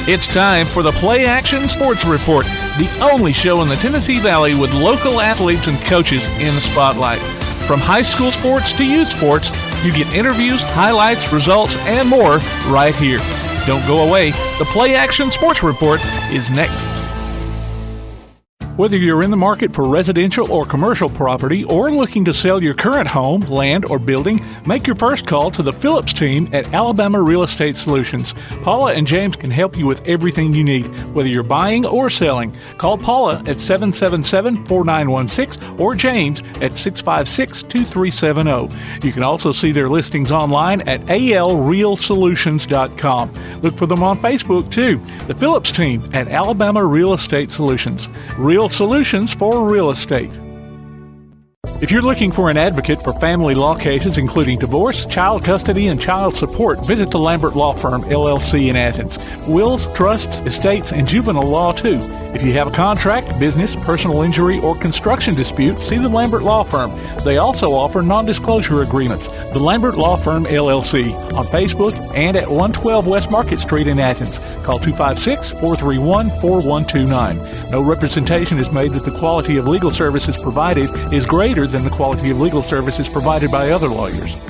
It's time for the PlayAction Sports Report, the only show in the Tennessee Valley with local athletes and coaches in the spotlight. From high school sports to youth sports, you get interviews, highlights, results, and more right here. Don't go away. The PlayAction Sports Report is next. Whether you're in the market for residential or commercial property or looking to sell your current home, land, or building, make your first call to the Phillips team at Alabama Real Estate Solutions. Paula and James can help you with everything you need, whether you're buying or selling. Call Paula at 777-4916 or James at 656-2370. You can also see their listings online at alrealsolutions.com. Look for them on Facebook, too. The Phillips team at Alabama Real Estate Solutions. Real solutions for real estate. If you're looking for an advocate for family law cases including divorce, child custody, and child support, visit the Lambert Law Firm, LLC in Athens. Wills, trusts, estates, and juvenile law, too. If you have a contract, business, personal injury, or construction dispute, see the Lambert Law Firm. They also offer non-disclosure agreements. The Lambert Law Firm, LLC, on Facebook and at 112 West Market Street in Athens. Call 256-431-4129. No representation is made that the quality of legal services provided is greater than the quality of legal services provided by other lawyers.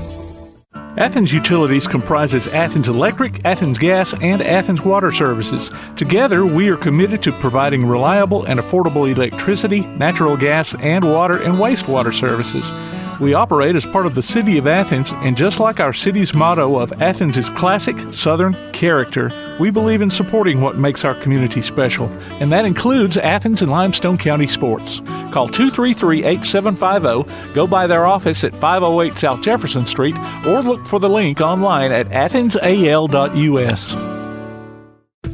Athens Utilities comprises Athens Electric, Athens Gas, and Athens Water Services. Together, we are committed to providing reliable and affordable electricity, natural gas, and water and wastewater services. We operate as part of the City of Athens, and just like our city's motto of Athens is classic Southern character, we believe in supporting what makes our community special, and that includes Athens and Limestone County sports. Call 233-8750, go by their office at 508 South Jefferson Street, or look for the link online at athensal.us.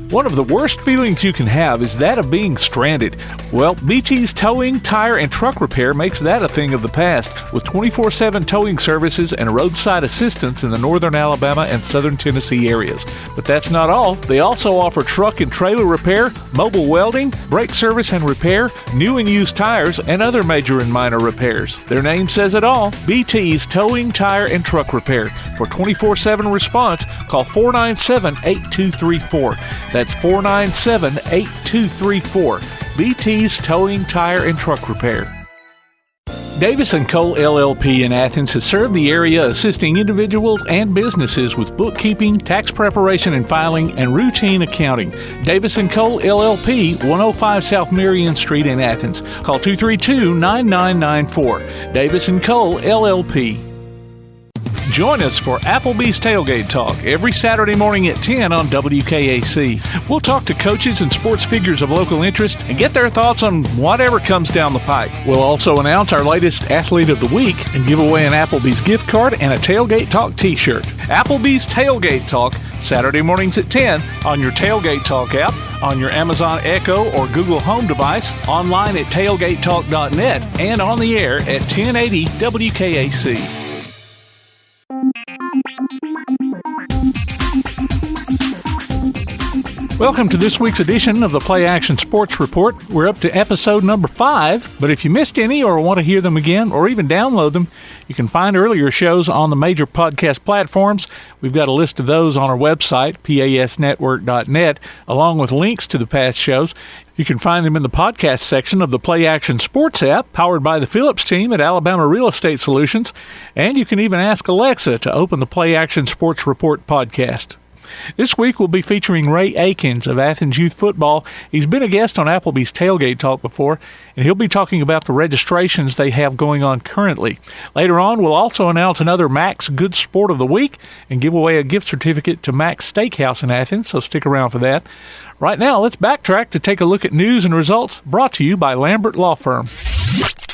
One of the worst feelings you can have is that of being stranded. Well, BT's Towing, Tire, and Truck Repair makes that a thing of the past, with 24/7 towing services and roadside assistance in the northern Alabama and southern Tennessee areas. But that's not all. They also offer truck and trailer repair, mobile welding, brake service and repair, new and used tires, and other major and minor repairs. Their name says it all, BT's Towing, Tire, and Truck Repair. For 24/7 response, call 497-8234. That's 497-8234. BT's Towing, Tire, and Truck Repair. Davis & Cole LLP in Athens has served the area assisting individuals and businesses with bookkeeping, tax preparation and filing, and routine accounting. Davis & Cole LLP, 105 South Marion Street in Athens. Call 232-9994. Davis & Cole LLP. Join us for Applebee's Tailgate Talk every Saturday morning at 10 on WKAC. We'll talk to coaches and sports figures of local interest and get their thoughts on whatever comes down the pike. We'll also announce our latest Athlete of the Week and give away an Applebee's gift card and a Tailgate Talk t-shirt. Applebee's Tailgate Talk, Saturday mornings at 10 on your Tailgate Talk app, on your Amazon Echo or Google Home device, online at tailgatetalk.net, and on the air at 1080 WKAC. Welcome to this week's edition of the PlayAction Sports Report. We're up to episode number 5, but if you missed any or want to hear them again or even download them, you can find earlier shows on the major podcast platforms. We've got a list of those on our website, pasnetwork.net, along with links to the past shows. You can find them in the podcast section of the PlayAction Sports app, powered by the Phillips team at Alabama Real Estate Solutions, and you can even ask Alexa to open the PlayAction Sports Report podcast. This week we'll be featuring Ray Aikens of Athens Youth Football. He's been a guest on Applebee's Tailgate Talk before, and he'll be talking about the registrations they have going on currently. Later on, we'll also announce another Max Good Sport of the Week and give away a gift certificate to Max Steakhouse in Athens, so stick around for that. Right now, let's backtrack to take a look at news and results brought to you by Lambert Law Firm.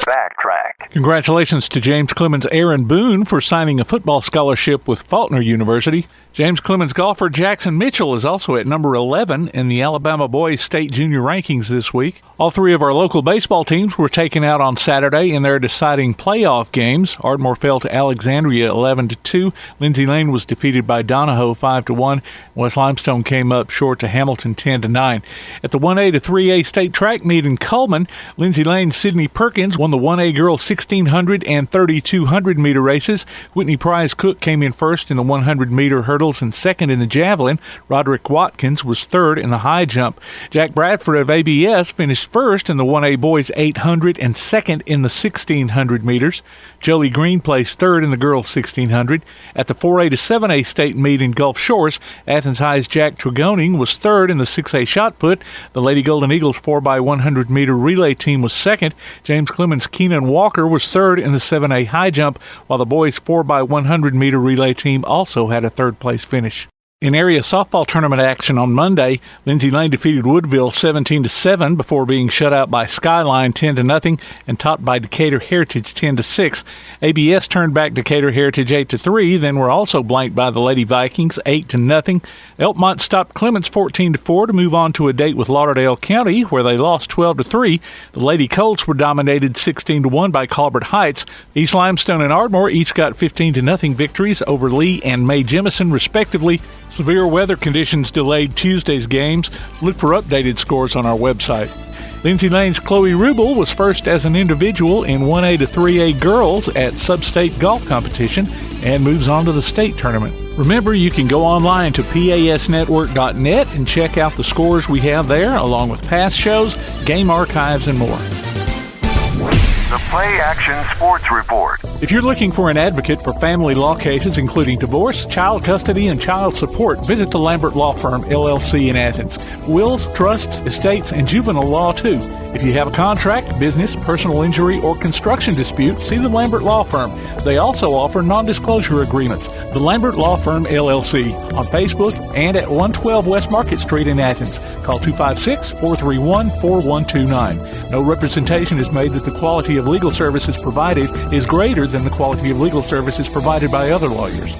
Backtrack. Congratulations to James Clemens' Aaron Boone for signing a football scholarship with Faulkner University. James Clemens golfer Jackson Mitchell is also at number 11 in the Alabama Boys State Junior Rankings this week. All three of our local baseball teams were taken out on Saturday in their deciding playoff games. Ardmore fell to Alexandria 11-2. Lindsay Lane was defeated by Donahoe 5-1. West Limestone came up short to Hamilton 10-9. At the 1A to 3A state track meet in Coleman, Lindsay Lane's Sidney Perkins won the 1A girls 1,600 and 3,200 meter races. Whitney Prize Cook came in first in the 100 meter hurdles and second in the javelin. Roderick Watkins was third in the high jump. Jack Bradford of ABS finished first in the 1A boys 800 and second in the 1,600 meters. Jolie Green placed third in the girls 1,600. At the 4A to 7A state meet in Gulf Shores, Athens High's Jack Tregoning was third in the 6A shot put. The Lady Golden Eagles 4x100 meter relay team was second. James Clemens Keenan Walker was third in the 7A high jump, while the boys 4x100 meter relay team also had a third place finish. In area softball tournament action on Monday, Lindsay Lane defeated Woodville 17-7 before being shut out by Skyline 10-0 and topped by Decatur Heritage 10-6. ABS turned back Decatur Heritage 8-3, then were also blanked by the Lady Vikings 8-0. Elkmont stopped Clements 14-4 to move on to a date with Lauderdale County, where they lost 12-3. The Lady Colts were dominated 16-1 by Colbert Heights. East Limestone and Ardmore each got 15-0 victories over Lee and May Jemison, respectively. Severe weather conditions delayed Tuesday's games. Look for updated scores on our website. Lindsay Lane's Chloe Rubel was first as an individual in 1A to 3A girls at sub-state golf competition and moves on to the state tournament. Remember, you can go online to pasnetwork.net and check out the scores we have there, along with past shows, game archives, and more. The PlayAction Sports Report. If you're looking for an advocate for family law cases, including divorce, child custody, and child support, visit the Lambert Law Firm, LLC in Athens. Wills, trusts, estates, and juvenile law, too. If you have a contract, business, personal injury, or construction dispute, see the Lambert Law Firm. They also offer non-disclosure agreements. The Lambert Law Firm, LLC, on Facebook and at 112 West Market Street in Athens. Call 256-431-4129. No representation is made that the quality of legal services provided is greater than the quality of legal services provided by other lawyers.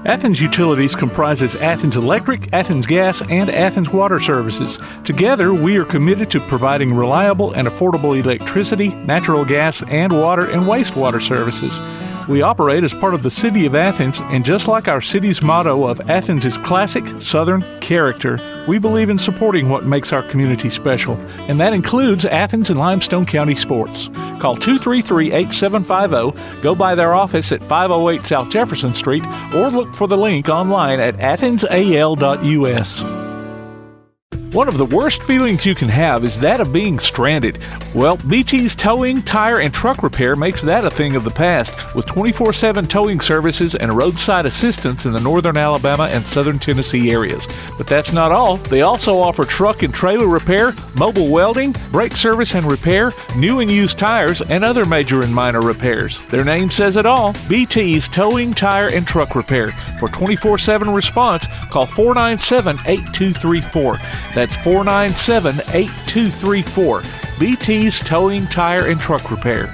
Athens Utilities comprises Athens Electric, Athens Gas, and Athens Water Services. Together, we are committed to providing reliable and affordable electricity, natural gas, and water and wastewater services. We operate as part of the City of Athens, and just like our city's motto of Athens is classic Southern character, we believe in supporting what makes our community special, and that includes Athens and Limestone County sports. Call 233-8750, go by their office at 508 South Jefferson Street, or look for the link online at athensal.us. One of the worst feelings you can have is that of being stranded. Well, BT's Towing, Tire, and Truck Repair makes that a thing of the past, with 24/7 towing services and roadside assistance in the northern Alabama and southern Tennessee areas. But that's not all. They also offer truck and trailer repair, mobile welding, brake service and repair, new and used tires, and other major and minor repairs. Their name says it all, BT's Towing, Tire, and Truck Repair. For 24/7 response, call 497-8234. That's 497-8234. BT's Towing, Tire, and Truck Repair.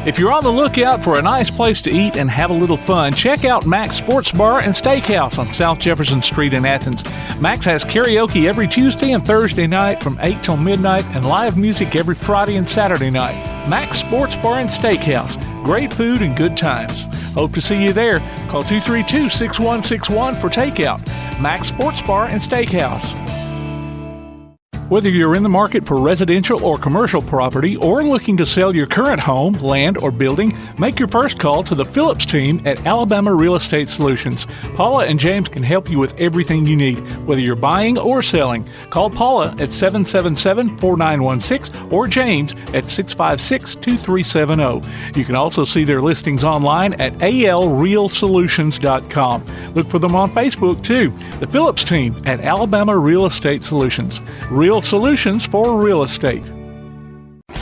If you're on the lookout for a nice place to eat and have a little fun, check out Mac's Sports Bar and Steakhouse on South Jefferson Street in Athens. Mac's has karaoke every Tuesday and Thursday night from 8 till midnight and live music every Friday and Saturday night. Mac's Sports Bar and Steakhouse. Great food and good times. Hope to see you there. Call 232-6161 for takeout. Mac's Sports Bar and Steakhouse. Whether you're in the market for residential or commercial property or looking to sell your current home, land, or building, make your first call to the Phillips team at Alabama Real Estate Solutions. Paula and James can help you with everything you need, whether you're buying or selling. Call Paula at 777-4916 or James at 656-2370. You can also see their listings online at alrealsolutions.com. Look for them on Facebook, too. The Phillips team at Alabama Real Estate Solutions. Real solutions for real estate.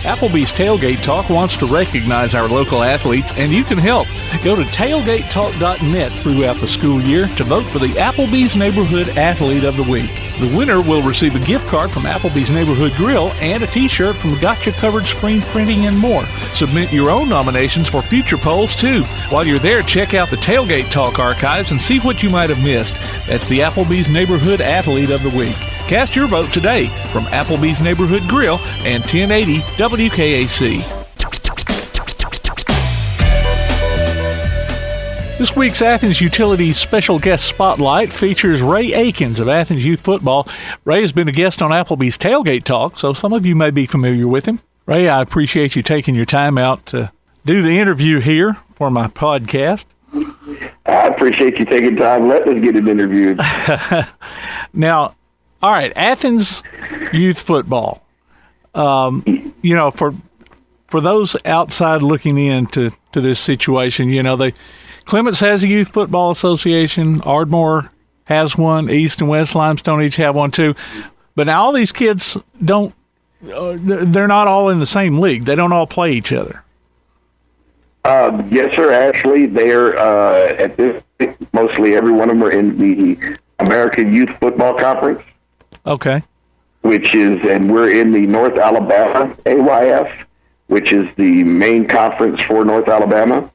Applebee's Tailgate Talk wants to recognize our local athletes, and you can help. Go to tailgatetalk.net throughout the school year to vote for the Applebee's Neighborhood Athlete of the Week. The winner will receive a gift card from Applebee's Neighborhood Grill and a t-shirt from Gotcha Covered Screen Printing and more. Submit your own nominations for future polls, too. While you're there, check out the Tailgate Talk archives and see what you might have missed. That's the Applebee's Neighborhood Athlete of the Week. Cast your vote today from Applebee's Neighborhood Grill and 1080 WKAC. This week's Athens Utilities Special Guest Spotlight features Ray Aikens of Athens Youth Football. Ray has been a guest on Applebee's Tailgate Talk, so some of you may be familiar with him. Ray, I appreciate you taking your time out to do the interview here for my podcast. I appreciate you taking time. Let us get it interviewed. Now, all right, Athens youth football. For those outside looking into this situation, Clements has a youth football association. Ardmore has one. East and West Limestone each have one too. But now all these kids they're not all in the same league. They don't all play each other. Yes, sir. Actually, they're at this mostly every one of them are in the American Youth Football Conference. Okay. And we're in the North Alabama AYF, which is the main conference for North Alabama.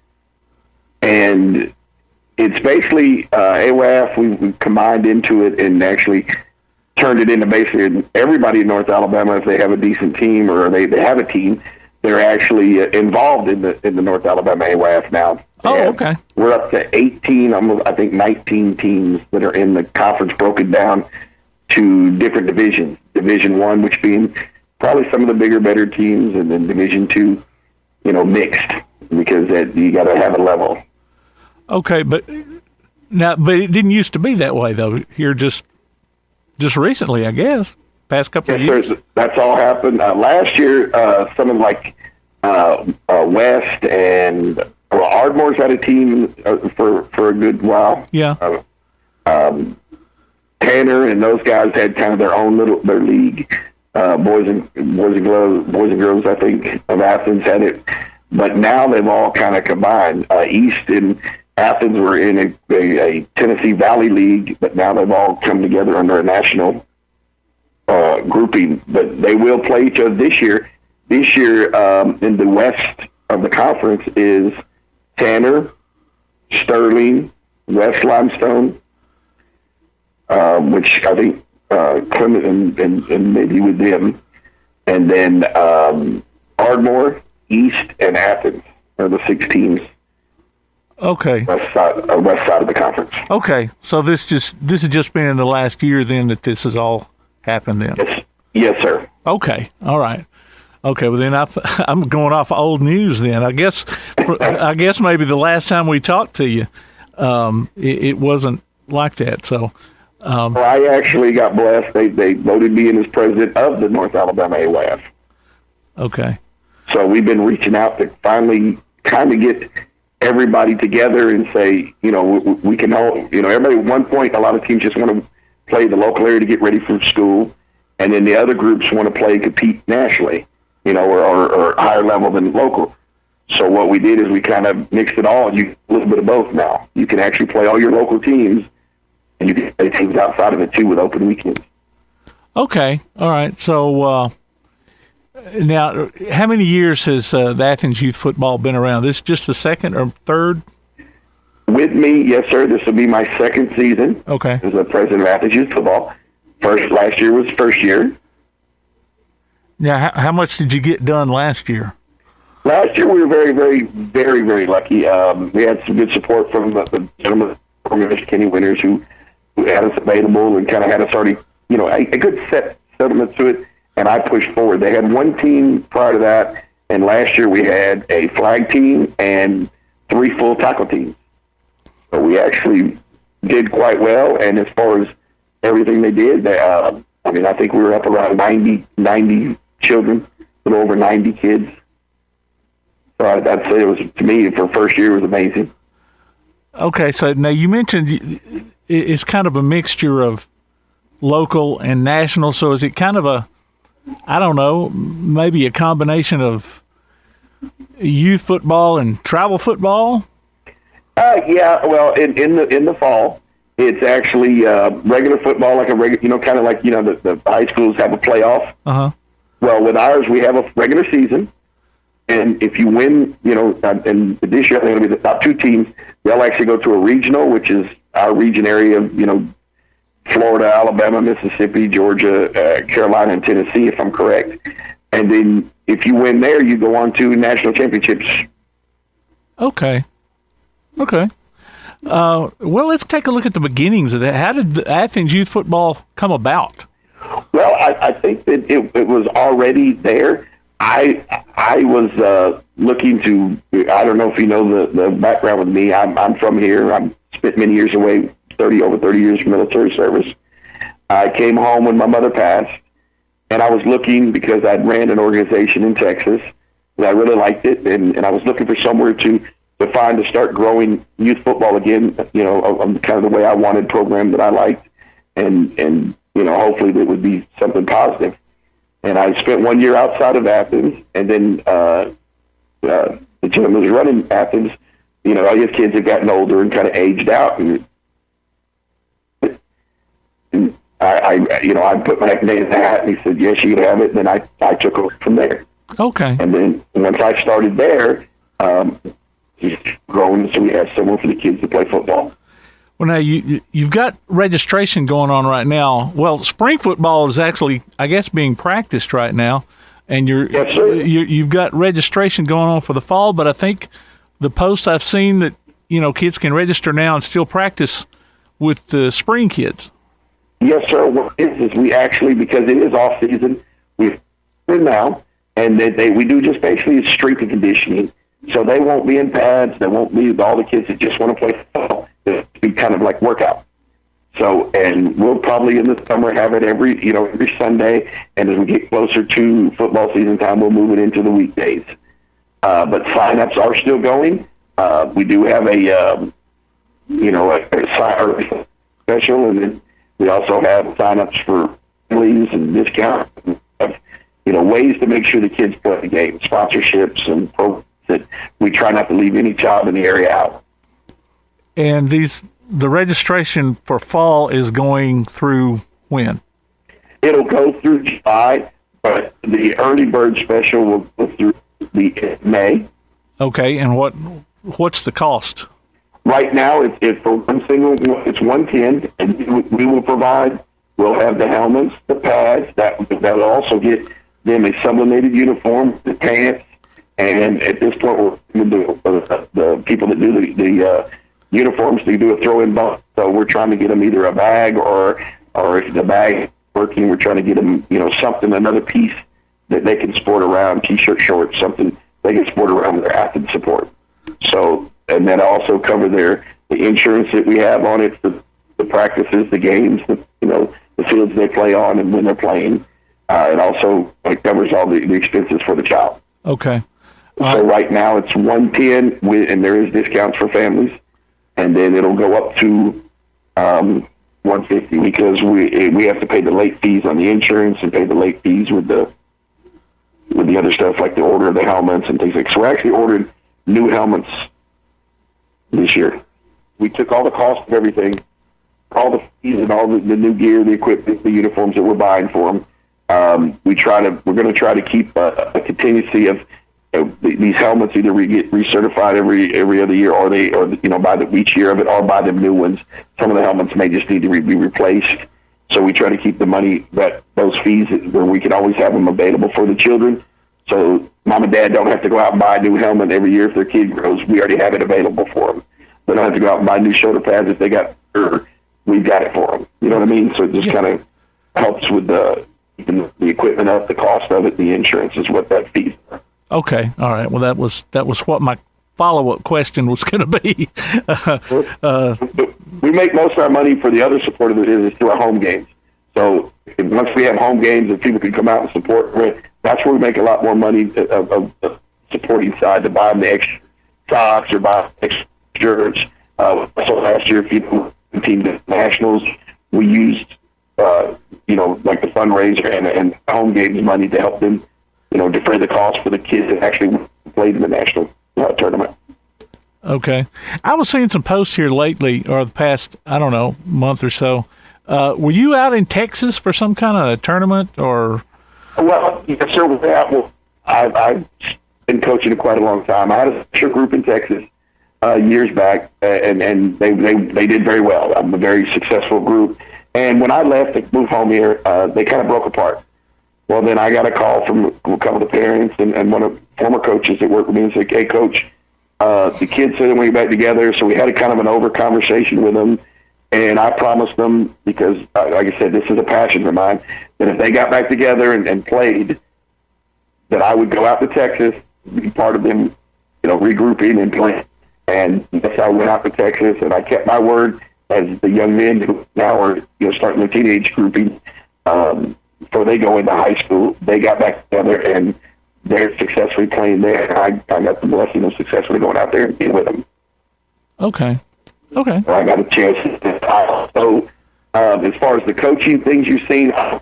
And it's basically AYF, we combined into it and actually turned it into basically everybody in North Alabama, if they have a decent team or they have a team, they're actually involved in the North Alabama AYF now. Okay. We're up to 18, almost, I think 19 teams that are in the conference, broken down to different divisions. Division One, which being probably some of the bigger, better teams, and then Division Two, mixed, because you got to have a level. Okay, but it didn't used to be that way though. Here just recently, I guess, past couple of years. Sir, that's all happened last year. Some of West and Ardmore's had a team for a good while. Yeah. Tanner and those guys had kind of their league. Boys and girls, I think, of Athens had it, but now they've all kind of combined. East and Athens were in a Tennessee Valley League, but now they've all come together under a national grouping. But they will play each other this year. This year, in the west of the conference is Tanner, Sterling, West Limestone, which I think Clement and maybe with them, and then Ardmore, East, and Athens are the 6 teams. Okay. West side of the conference. Okay, so this has just been in the last year then that this has all happened then. Yes, sir. Okay, all right. Okay, well then I'm going off old news then. I guess maybe the last time we talked to you, it wasn't like that. So. Well, I actually got blessed. They voted me in as president of the North Alabama AYF. Okay. So we've been reaching out to finally kind of get everybody together and say, we can all, everybody at one point, a lot of teams just want to play the local area to get ready for school. And then the other groups want to play and compete nationally, or higher level than local. So what we did is we kind of mixed it all. You a little bit of both now. You can actually play all your local teams, and you can play teams outside of it too with open weekends. Okay, all right. So now, how many years has the Athens youth football been around? This just the second or third? With me, yes, sir. This will be my second season. Okay. As the president of Athens youth football. Last year was first year. Now, how much did you get done last year? Last year we were very, very, very, very lucky. We had some good support from the gentleman from Mr. Kenny Winters who had us available and kind of had us already, a good settlement to it. And I pushed forward. They had one team prior to that, and last year we had a flag team and 3 full tackle teams. So we actually did quite well. And as far as everything they did, I think we were up around 90 children, a little over 90 kids. So I'd say it was, to me, for first year, it was amazing. Okay, so now you mentioned it's kind of a mixture of local and national. So is it kind of maybe a combination of youth football and travel football? Yeah, well, in the fall, it's actually regular football, like kind of like the high schools have a playoff. Uh-huh. Well, with ours, we have a regular season, and if you win, and this year I think it'll be the top 2 teams. They'll actually go to a regional, which is our region area of Florida, Alabama, Mississippi, Georgia, Carolina, and Tennessee, if I'm correct. And then if you win there, you go on to national championships. Okay. Well, let's take a look at the beginnings of that. How did Athens youth football come about? Well, I think that it was already there, I was looking to. I don't know if you know the background with me. I'm from here. I spent many years away, over 30 years of military service. I came home when my mother passed, and I was looking because I'd ran an organization in Texas, and I really liked it, and I was looking for somewhere to find to start growing youth football again. You know, kind of the way I wanted, program that I liked, and you know, hopefully that would be something positive. And I spent 1 year outside of Athens, and then the gentleman who's running Athens, you know, all his kids had gotten older and kind of aged out, and I put my name in the hat, and he said, yes, you can have it. And then I took over from there. Okay. And then once I started there, he's grown, so we have somewhere for the kids to play football. Well, now you've got registration going on right now. Well, spring football is actually, I guess, being practiced right now, and Yes, sir. you've got registration going on for the fall. But I think the posts I've seen that, you know, kids can register now and still practice with the spring kids. Yes, sir. What it is we actually, because it is off season, we've now, and we do just basically strength and conditioning. So they won't be in pads. They won't be all the kids that just want to play football. It'll be kind of like workout. So, and we'll probably in the summer have it every Sunday. And as we get closer to football season time, we'll move it into the weekdays. But signups are still going. We do have a sign special, and then we also have signups for families and discounts. You know, ways to make sure the kids play the game, sponsorships and programs that we try not to leave any child in the area out. And the registration for fall is going through when? It'll go through July, but the early bird special will go through the May. Okay, and what's the cost? Right now, it's for one single. It's $110, and we will provide. We'll have the helmets, the pads. That will also get them a sublimated uniform, the pants, and at this point, we're going to do the people that do the uniforms. They do a throw-in bump, so we're trying to get them either a bag or if the bag is working, we're trying to get them something, another piece that they can sport around, t-shirt, shorts, something they can sport around their Athens support. So, and then also cover the insurance that we have on it for the practices, the games, the fields they play on and when they're playing. And also it covers all the expenses for the child. Okay. So right now it's $110, and there is discounts for families, and then it'll go up to $150 because we have to pay the late fees on the insurance and pay the late fees with the other stuff like the order of the helmets and things like. So we actually ordered new helmets this year. We took all the cost of everything, all the fees and all the new gear, the equipment, the uniforms that we're buying for them. We're going to try to keep a contingency of these helmets either get recertified every other year, or by each year of it, or buy them new ones. Some of the helmets may just need to be replaced. So we try to keep the money, those fees, where we can always have them available for the children. So mom and dad don't have to go out and buy a new helmet every year if their kid grows. We already have it available for them. They don't have to go out and buy new shoulder pads if they got hurt. We've got it for them. You know what I mean? So it just kind of helps with the equipment up, the cost of it, the insurance is what that fees are. Okay, all right. Well, that was what my follow-up question was going to be. We make most of our money for the other support of the business through our home games. So once we have home games and people can come out and support, that's where we make a lot more money of the supporting side, to buy them the extra socks or buy extra shirts. So last year, people team the nationals, we used like the fundraiser and home games money to help them defray the cost for the kids that actually played in the national tournament. Okay. I was seeing some posts here lately, or the past, I don't know, month or so. Were you out in Texas for some kind of tournament, or? Well, yes, sir. Well, I've been coaching for quite a long time. I had a special group in Texas years back, and they did very well. I'm a very successful group. And when I left to move home here, they kind of broke apart. Well, then I got a call from a couple of the parents and one of the former coaches that worked with me and said, "Hey, Coach, the kids said they want to get back together." So we had a kind of an over conversation with them, and I promised them, because, like I said, this is a passion of mine, that if they got back together and played, that I would go out to Texas, be part of them, regrouping and playing. And that's how I went out to Texas, and I kept my word as the young men who now are starting their teenage grouping. Before they go into high school, they got back together, and they're successfully playing there. I got the blessing of successfully going out there and being with them. Okay. So I got a chance. So as far as the coaching things you've seen, I'm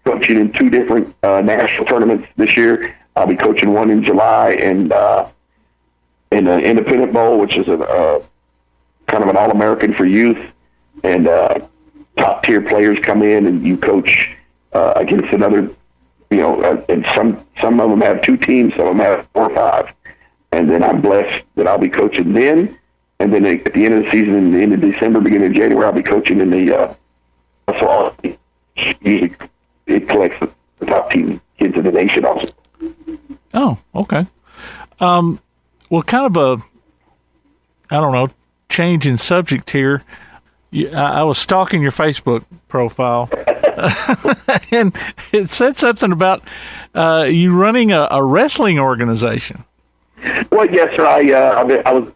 coaching in 2 different national tournaments this year. I'll be coaching one in July and in an Independent Bowl, which is a kind of an All-American for youth, and top-tier players come in, and you coach against another, and some of them have 2 teams, some of them have 4 or 5. And then I'm blessed that I'll be coaching then, and then at the end of the season, in the end of December, beginning of January, I'll be coaching in the so it collects the top team kids in the nation also. Oh, okay. Well, kind of change in subject here. I was stalking your Facebook profile, and it said something about you running a wrestling organization. Well, yes, sir. I was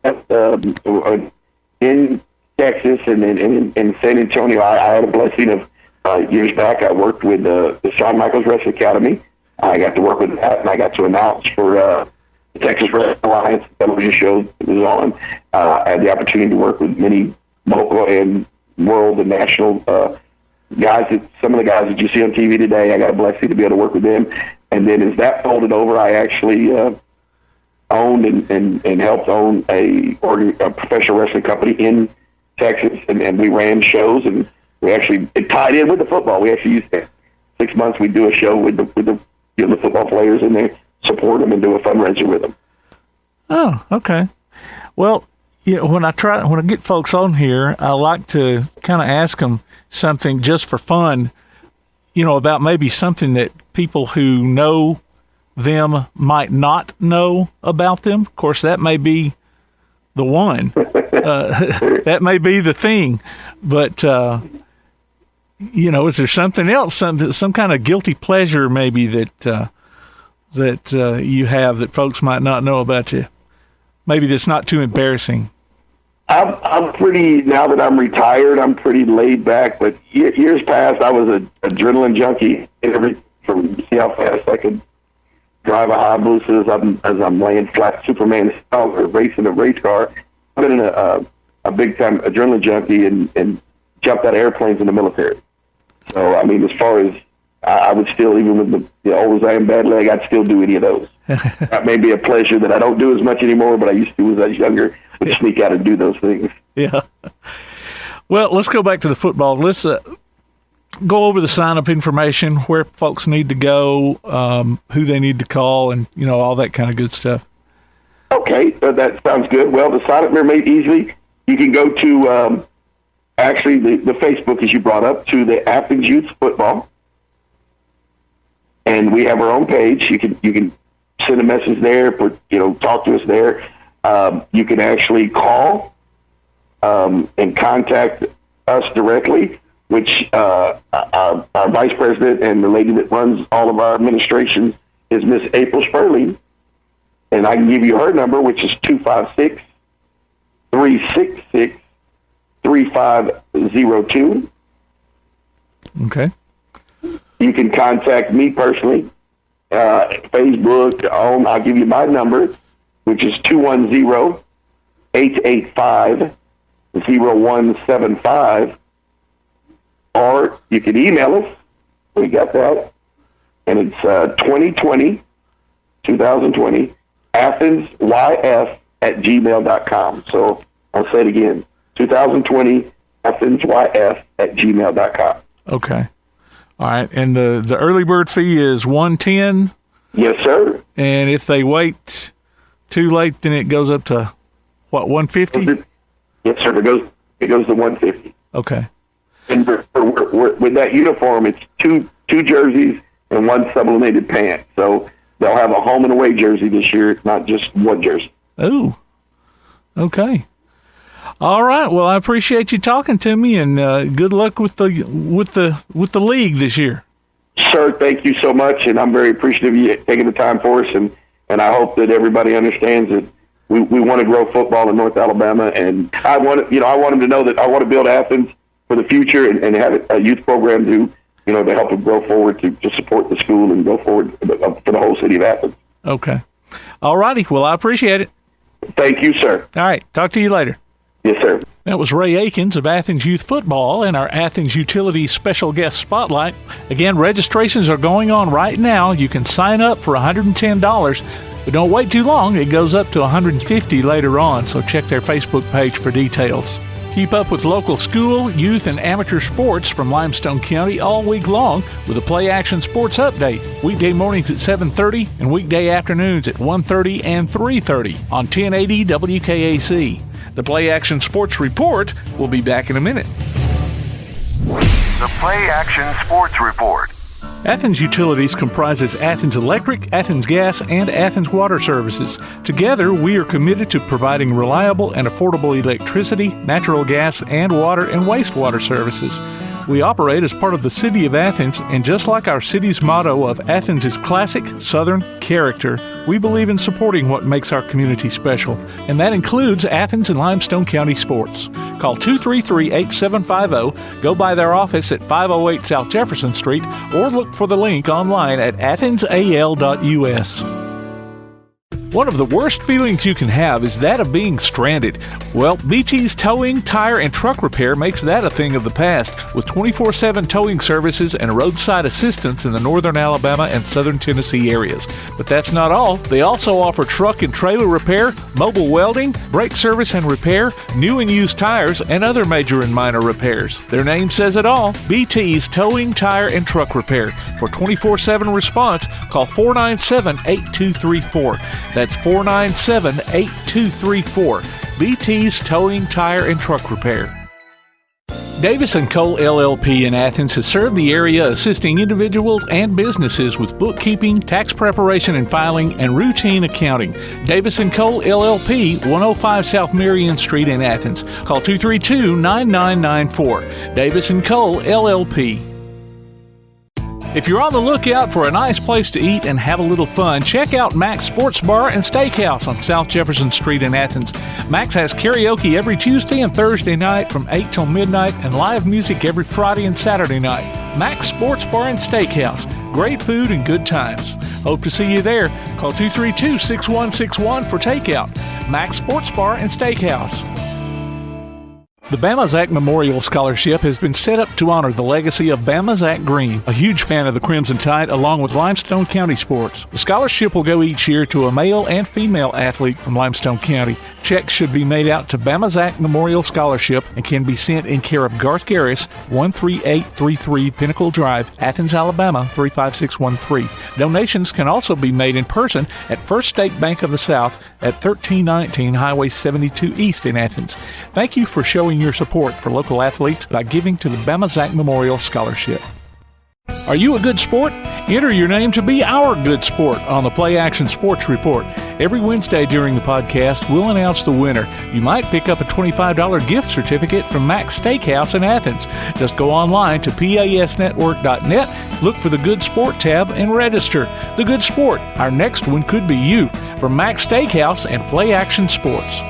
in Texas and in San Antonio. I had a blessing of years back. I worked with the Shawn Michaels Wrestling Academy. I got to work with that, and I got to announce for the Texas Wrestling Alliance television show that was on. I had the opportunity to work with many local and world and national guys. Some of the guys that you see on TV today, I got a blessing to be able to work with them. And then as that folded over, I actually owned and helped own a professional wrestling company in Texas, and we ran shows, and it tied in with the football. We actually used to 6 months we'd do a show with the football players, and they support them and do a fundraiser with them. Oh, okay. Well, when I get folks on here, I like to kind of ask them something just for fun, about maybe something that people who know them might not know about them. Of course, that may be the one. That may be the thing. But, is there something else, some kind of guilty pleasure maybe that you have that folks might not know about you? Maybe that's not too embarrassing. I'm pretty, now that I'm retired, I'm pretty laid back. But years past, I was an adrenaline junkie. From see how fast I could drive a Hayabusa as I'm laying flat Superman style or racing a race car. I've been in a big time adrenaline junkie and jumped out of airplanes in the military. So I mean, as far as I would still, even with the old as I am bad leg, I'd still do any of those. That may be a pleasure that I don't do as much anymore, but I used to as I was younger, would sneak out and do those things. Yeah. Well, let's go back to the football. Let's go over the sign-up information, where folks need to go, who they need to call, and, all that kind of good stuff. Okay, that sounds good. Well, the sign-up are made easily. You can go to, actually, the Facebook, as you brought up, to the Athens Youth Football. And we have our own page. You can send a message there, talk to us there. You can actually call and contact us directly, which our vice president and the lady that runs all of our administration is Miss April Sperling. And I can give you her number, which is 256-366-3502. Okay. You can contact me personally, Facebook. I'll give you my number, which is 210-885-0175. Or you can email us. We got that. And it's 2020, AthensYF@gmail.com. So I'll say it again, 2020, AthensYF@gmail.com. Okay. All right. And the early bird fee is $110. Yes, sir. And if they wait too late, then it goes up to what, $150? Yes, sir. It goes to $150. Okay. And with that uniform, it's two jerseys and one sublimated pant. So they'll have a home and away jersey this year. It's not just one jersey. Oh, okay. All right. Well, I appreciate you talking to me, and good luck with the league this year. Sir, thank you so much, and I'm very appreciative of you taking the time for us, and I hope that everybody understands that we want to grow football in North Alabama, and I want them to know that I want to build Athens for the future and have a youth program to help them grow forward, to support the school and go forward for the whole city of Athens. Okay. All righty. Well, I appreciate it. Thank you, sir. All right. Talk to you later. Yes, sir. That was Ray Aikens of Athens Youth Football in our Athens Utilities Special Guest Spotlight. Again, registrations are going on right now. You can sign up for $110, but don't wait too long. It goes up to $150 later on, so check their Facebook page for details. Keep up with local school, youth, and amateur sports from Limestone County all week long with a Play Action Sports Update. Weekday mornings at 7:30 and weekday afternoons at 1:30 and 3:30 on 1080 WKAC. The Play Action Sports Report will be back in a minute. The Play Action Sports Report. Athens Utilities comprises Athens Electric, Athens Gas, and Athens Water Services. Together, we are committed to providing reliable and affordable electricity, natural gas, and water and wastewater services. We operate as part of the City of Athens, and just like our city's motto of Athens is classic Southern character, we believe in supporting what makes our community special, and that includes Athens and Limestone County sports. Call 233-8750, go by their office at 508 South Jefferson Street, or look for the link online at athensal.us. One of the worst feelings you can have is that of being stranded. Well, BT's Towing, Tire, and Truck Repair makes that a thing of the past, with 24/7 towing services and roadside assistance in the northern Alabama and southern Tennessee areas. But that's not all. They also offer truck and trailer repair, mobile welding, brake service and repair, new and used tires, and other major and minor repairs. Their name says it all, BT's Towing, Tire, and Truck Repair. For 24/7 response, call 497-8234. That's 497-8234. BT's Towing, Tire, and Truck Repair. Davis & Cole LLP in Athens has served the area assisting individuals and businesses with bookkeeping, tax preparation and filing, and routine accounting. Davis & Cole LLP, 105 South Marion Street in Athens. Call 232-9994. Davis & Cole LLP. If you're on the lookout for a nice place to eat and have a little fun, check out Mac's Sports Bar and Steakhouse on South Jefferson Street in Athens. Mac's has karaoke every Tuesday and Thursday night from 8 till midnight and live music every Friday and Saturday night. Mac's Sports Bar and Steakhouse. Great food and good times. Hope to see you there. Call 232-6161 for takeout. Mac's Sports Bar and Steakhouse. The Bama Zach Memorial Scholarship has been set up to honor the legacy of Bama Zach Green, a huge fan of the Crimson Tide, along with Limestone County sports. The scholarship will go each year to a male and female athlete from Limestone County. Checks should be made out to Bama Zach Memorial Scholarship and can be sent in care of Garth Garris, 13833 Pinnacle Drive, Athens, Alabama, 35613. Donations can also be made in person at First State Bank of the South at 1319 Highway 72 East in Athens. Thank you for showing your support for local athletes by giving to the Bama Zach Memorial Scholarship. Are you a good sport? Enter your name to be our good sport on the Play Action Sports Report. Every Wednesday during the podcast, we'll announce the winner. You might pick up a $25 gift certificate from Mac's Steakhouse in Athens. Just go online to pasnetwork.net, look for the Good Sport tab, and register. The Good Sport. Our next one could be you. From Mac's Steakhouse and Play Action Sports.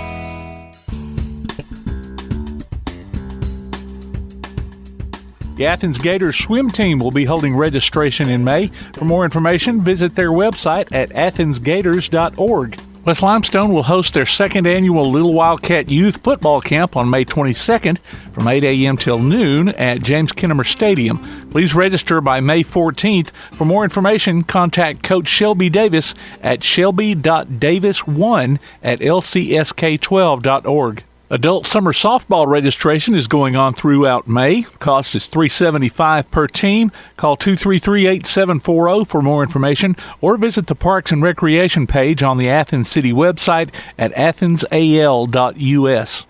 The Athens Gators swim team will be holding registration in May. For more information, visit their website at athensgators.org. West Limestone will host their second annual Little Wildcat Youth Football Camp on May 22nd from 8 a.m. till noon at James Kinnemer Stadium. Please register by May 14th. For more information, contact Coach Shelby Davis at shelby.davis1@lcsk12.org. Adult summer softball registration is going on throughout May. Cost is $375 per team. Call 233-8740 for more information or visit the Parks and Recreation page on the Athens City website at athensal.us.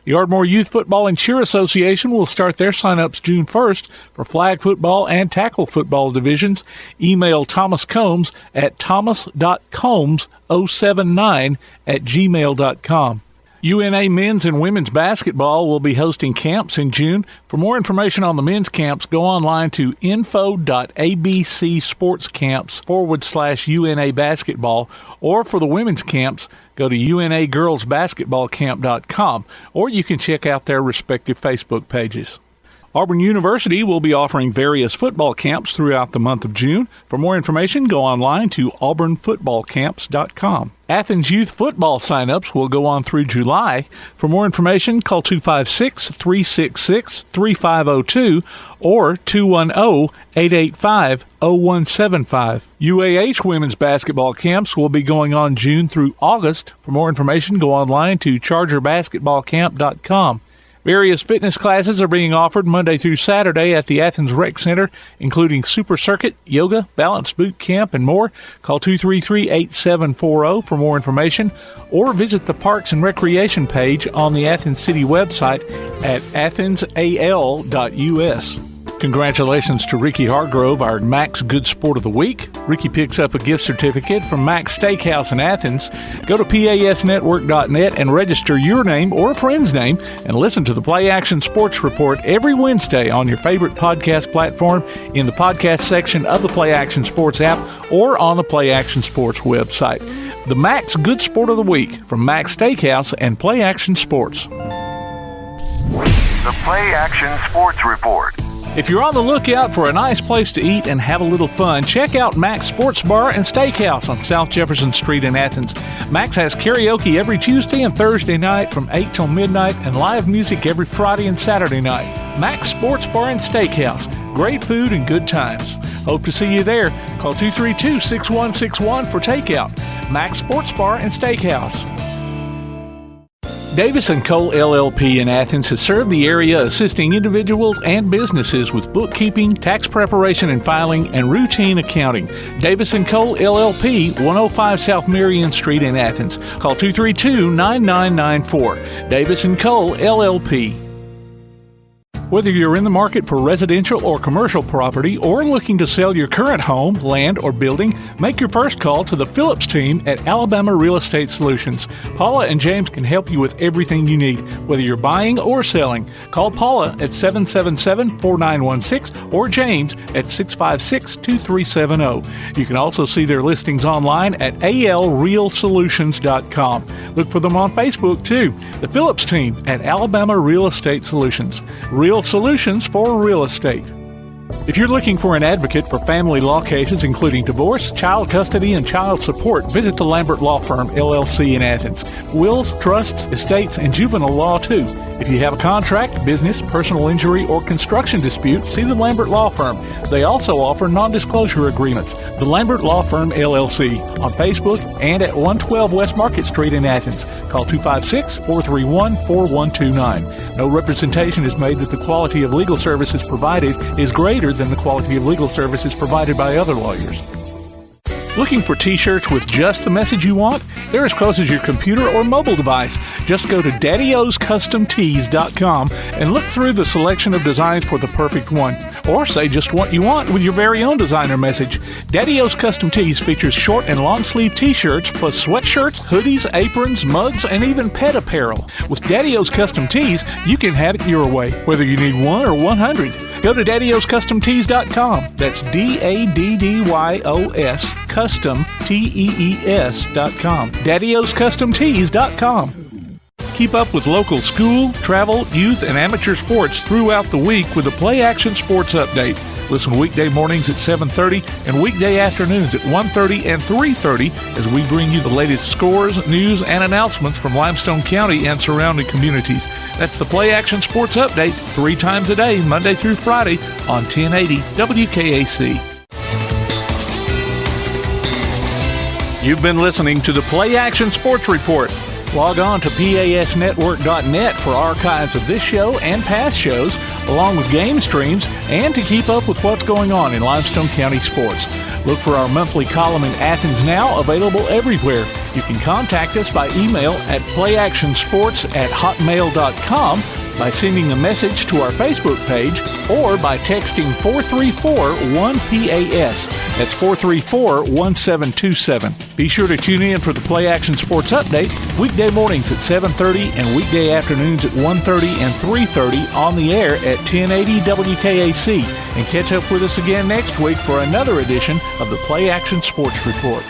The Ardmore Youth Football and Cheer Association will start their sign-ups June 1st for flag football and tackle football divisions. Email Thomas Combs at thomas.combs079@gmail.com. UNA men's and women's basketball will be hosting camps in June. For more information on the men's camps, go online to info.abcsportscamps/UNA basketball, or for the women's camps, go to unagirlsbasketballcamp.com, or you can check out their respective Facebook pages. Auburn University will be offering various football camps throughout the month of June. For more information, go online to auburnfootballcamps.com. Athens youth football signups will go on through July. For more information, call 256-366-3502 or 210-885-0175. UAH women's basketball camps will be going on June through August. For more information, go online to chargerbasketballcamp.com. Various fitness classes are being offered Monday through Saturday at the Athens Rec Center, including Super Circuit, Yoga, Balance Boot Camp, and more. Call 233-8740 for more information, or visit the Parks and Recreation page on the Athens City website at athensal.us. Congratulations to Ricky Hargrove, our Max Good Sport of the Week. Ricky picks up a gift certificate from Max Steakhouse in Athens. Go to pasnetwork.net and register your name or a friend's name and listen to the Play Action Sports Report every Wednesday on your favorite podcast platform, in the podcast section of the Play Action Sports app, or on the Play Action Sports website. The Max Good Sport of the Week from Max Steakhouse and Play Action Sports. The Play Action Sports Report. If you're on the lookout for a nice place to eat and have a little fun, check out Max Sports Bar and Steakhouse on South Jefferson Street in Athens. Max has karaoke every Tuesday and Thursday night from 8 till midnight and live music every Friday and Saturday night. Max Sports Bar and Steakhouse. Great food and good times. Hope to see you there. Call 232-6161 for takeout. Max Sports Bar and Steakhouse. Davis & Cole LLP in Athens has served the area, assisting individuals and businesses with bookkeeping, tax preparation and filing, and routine accounting. Davis & Cole LLP, 105 South Marion Street in Athens. Call 232-9994. Davis & Cole LLP. Whether you're in the market for residential or commercial property or looking to sell your current home, land, or building, make your first call to the Phillips team at Alabama Real Estate Solutions. Paula and James can help you with everything you need, whether you're buying or selling. Call Paula at 777-4916 or James at 656-2370. You can also see their listings online at alrealsolutions.com. Look for them on Facebook too. The Phillips team at Alabama Real Estate Solutions. Real solutions for real estate. If you're looking for an advocate for family law cases, including divorce, child custody, and child support, visit the Lambert Law Firm, LLC in Athens. Wills, trusts, estates, and juvenile law, too. If you have a contract, business, personal injury, or construction dispute, see the Lambert Law Firm. They also offer non-disclosure agreements. The Lambert Law Firm, LLC, on Facebook and at 112 West Market Street in Athens. Call 256-431-4129. No representation is made that the quality of legal services provided is greater than the quality of legal services provided by other lawyers. Looking for t-shirts with just the message you want? They're as close as your computer or mobile device. Just go to daddyoscustomtees.com and look through the selection of designs for the perfect one. Or say just what you want with your very own designer message. Daddy O's Custom Tees features short and long sleeve t-shirts, plus sweatshirts, hoodies, aprons, mugs, and even pet apparel. With Daddy O's Custom Tees, you can have it your way, whether you need 1 or 100. Go to daddyoscustomtees.com. That's DADDYOS Custom TEES.com. daddyoscustomtees.com. Keep up with local school, travel, youth, and amateur sports throughout the week with the Play Action Sports Update. Listen weekday mornings at 7:30 and weekday afternoons at 1:30 and 3:30 as we bring you the latest scores, news, and announcements from Limestone County and surrounding communities. That's the Play Action Sports Update 3 times a day, Monday through Friday on 1080 WKAC. You've been listening to the Play Action Sports Report. Log on to pasnetwork.net for archives of this show and past shows, along with game streams, and to keep up with what's going on in Limestone County sports. Look for our monthly column in Athens Now, available everywhere. You can contact us by email at playactionsports@hotmail.com, by sending a message to our Facebook page, or by texting 434-1PAS. That's 434-1727. Be sure to tune in for the Play Action Sports Update weekday mornings at 7:30 and weekday afternoons at 1:30 and 3:30 on the air at 1080 WKAC. And catch up with us again next week for another edition of the Play Action Sports Report.